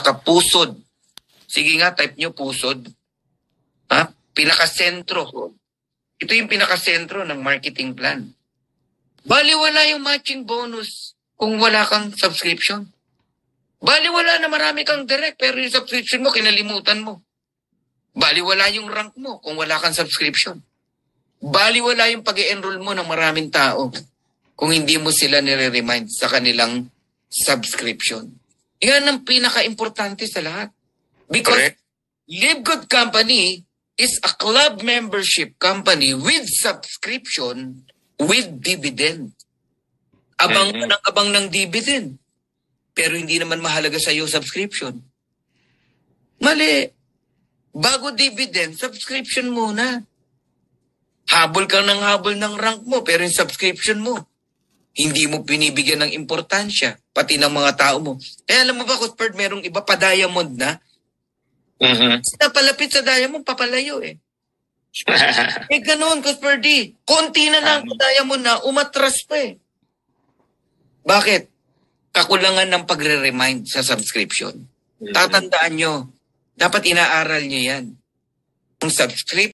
pinakapusod. Sige nga, type nyo pusod. Ha? Pinakasentro. Ito yung pinakasentro ng marketing plan. Baliwala yung matching bonus kung wala kang subscription. Baliwala na marami kang direct pero yung subscription mo, kinalimutan mo. Baliwala yung rank mo kung wala kang subscription. Baliwala yung pag-i-enroll mo ng maraming tao kung hindi mo sila nire-remind sa kanilang subscription. Yan ang pinaka-importante sa lahat. Because Correct. Live Good Company is a club membership company with subscription with dividend. Abang ka ng abang ng dividend. Pero hindi naman mahalaga sa iyo subscription. Mali. Bago dividend, subscription muna. Habol ka ng habol ng rank mo, pero yung subscription mo, hindi mo binibigyan ng importansya, pati ng mga tao mo. Kaya alam mo ba, Cuthbert, merong iba pa diamond na, napalapit sa diamond, papalayo eh. Ganoon, Cuthbert D. Konti na lang diamond na, umatras pa eh. Bakit? Kakulangan ng pagre-remind sa subscription. Tatandaan nyo, dapat inaaral nyo yan. Ang subscription,